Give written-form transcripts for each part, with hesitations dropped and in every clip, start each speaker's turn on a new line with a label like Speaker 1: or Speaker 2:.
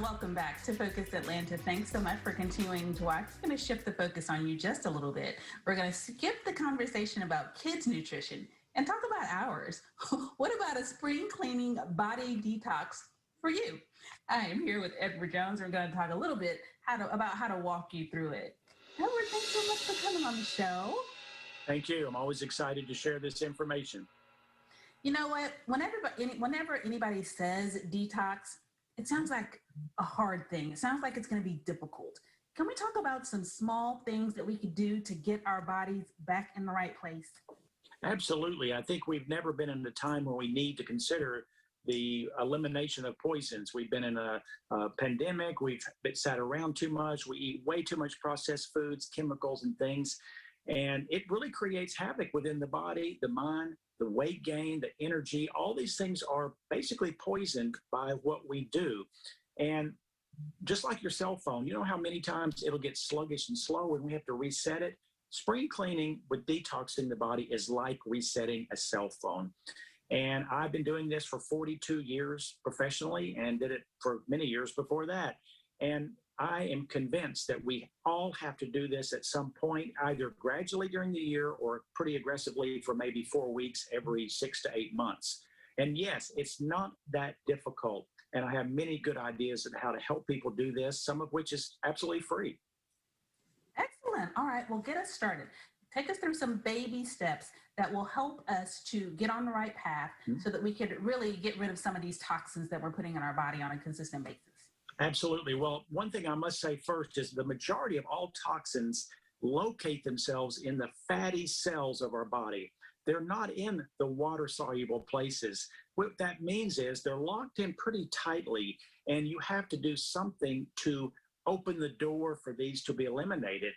Speaker 1: welcome back to Focus Atlanta. Thanks so much for continuing to watch. I'm going to shift the focus on you just a little bit. We're going to skip the conversation about kids' nutrition and talk about ours. What about a spring cleaning body detox for you? I am here with Edward Jones. We're going to talk a little bit about how to walk you through it. Edward, thanks so much for coming on the show.
Speaker 2: Thank you. I'm always excited to share this information.
Speaker 1: You know what? Whenever anybody says detox, it sounds like a hard thing. It sounds like it's going to be difficult. Can we talk about some small things that we could do to get our bodies back in the right place?
Speaker 2: Absolutely. I think we've never been in a time where we need to consider the elimination of poisons. We've been in a pandemic. We've sat around too much. We eat way too much processed foods, chemicals, and things. And it really creates havoc within the body, the mind, the weight gain, the energy. All these things are basically poisoned by what we do. And just like your cell phone, you know how many times it'll get sluggish and slow and we have to reset it? Spring cleaning with detoxing the body is like resetting a cell phone. And I've been doing this for 42 years professionally and did it for many years before that. And I am convinced that we all have to do this at some point, either gradually during the year or pretty aggressively for maybe 4 weeks every 6 to 8 months. And yes, it's not that difficult. And I have many good ideas on how to help people do this, some of which is absolutely free.
Speaker 1: Excellent. All right, well, get us started. Take us through some baby steps that will help us to get on the right path so that we could really get rid of some of these toxins that we're putting in our body on a consistent basis.
Speaker 2: Absolutely. Well, one thing I must say first is the majority of all toxins locate themselves in the fatty cells of our body. They're not in the water-soluble places. What that means is they're locked in pretty tightly, and you have to do something to open the door for these to be eliminated.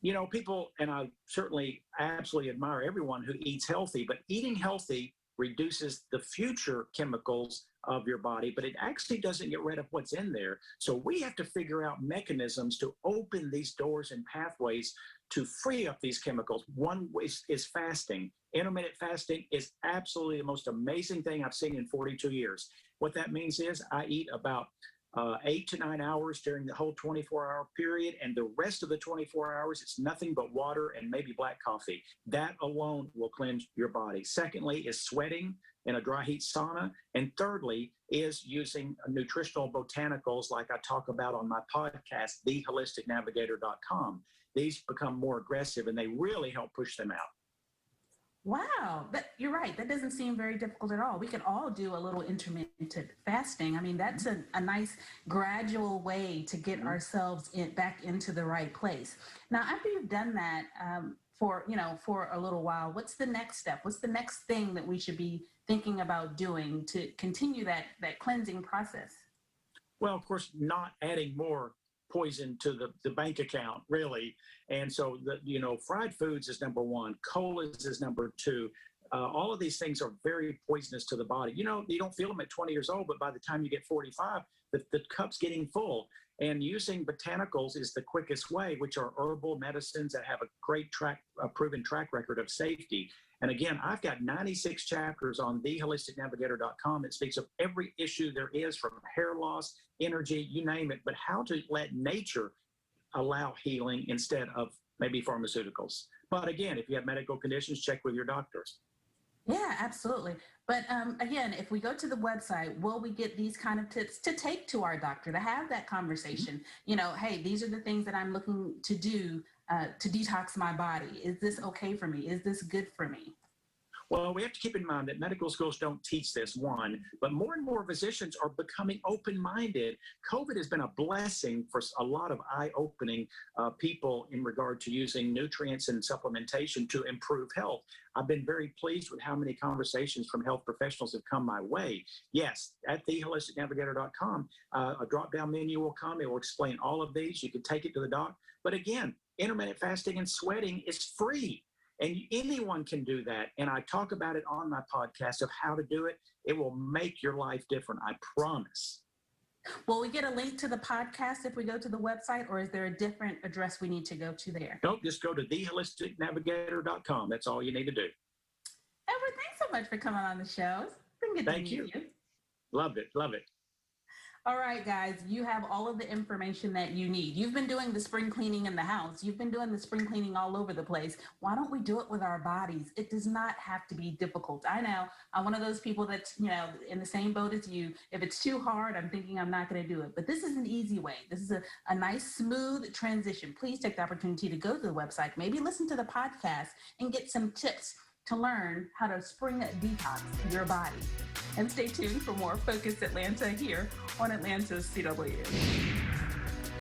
Speaker 2: You know, people, and I certainly absolutely admire everyone who eats healthy, but eating healthy reduces the future chemicals of your body, but it actually doesn't get rid of what's in there. So we have to figure out mechanisms to open these doors and pathways to free up these chemicals. One is fasting. Intermittent fasting is absolutely the most amazing thing I've seen in 42 years. What that means is I eat about 8 to 9 hours during the whole 24-hour period, and the rest of the 24 hours, it's nothing but water and maybe black coffee. That alone will cleanse your body. Secondly is sweating in a dry heat sauna. And thirdly is using nutritional botanicals like I talk about on my podcast, theholisticnavigator.com. These become more aggressive and they really help push them out.
Speaker 1: Wow, you're right. That doesn't seem very difficult at all. We could all do a little intermittent fasting. I mean, that's a nice gradual way to get ourselves back into the right place. Now, after you've done that for a little while, what's the next step? What's the next thing that we should be thinking about doing to continue that cleansing process?
Speaker 2: Well, of course, not adding more poison to the bank account, really. And so, fried foods is number one. Colas is number two. All of these things are very poisonous to the body. You know, you don't feel them at 20 years old, but by the time you get 45, the cup's getting full. And using botanicals is the quickest way, which are herbal medicines that have a great proven track record of safety. And again, I've got 96 chapters on theholisticnavigator.com that speaks of every issue there is, from hair loss, energy, you name it, but how to let nature allow healing instead of maybe pharmaceuticals. But again, if you have medical conditions, check with your doctors.
Speaker 1: Yeah, absolutely. But again, if we go to the website, will we get these kind of tips to take to our doctor to have that conversation? You know, hey, these are the things that I'm looking to do to detox my body. Is this okay for me? Is this good for me?
Speaker 2: Well, we have to keep in mind that medical schools don't teach this, one, but more and more physicians are becoming open-minded. COVID has been a blessing for a lot of eye-opening people in regard to using nutrients and supplementation to improve health. I've been very pleased with how many conversations from health professionals have come my way. Yes, at theholisticnavigator.com, a drop-down menu will come. It will explain all of these. You can take it to the doc. But again, intermittent fasting and sweating is free. And anyone can do that. And I talk about it on my podcast of how to do it. It will make your life different. I promise.
Speaker 1: Will we get a link to the podcast if we go to the website, or is there a different address we need to go to there?
Speaker 2: Nope, just go to theholisticnavigator.com. That's all you need to do.
Speaker 1: Edward, thanks so much for coming on the show. It's been good to meet you.
Speaker 2: Love it. Love it.
Speaker 1: All right, guys, you have all of the information that you need. You've been doing the spring cleaning in the house. You've been doing the spring cleaning all over the place. Why don't we do it with our bodies? It does not have to be difficult. I know I'm one of those people that's, in the same boat as you. If it's too hard, I'm thinking I'm not going to do it. But this is an easy way. This is a nice, smooth transition. Please take the opportunity to go to the website, maybe listen to the podcast and get some tips to learn how to spring detox your body. And stay tuned for more Focus Atlanta here on Atlanta's CW.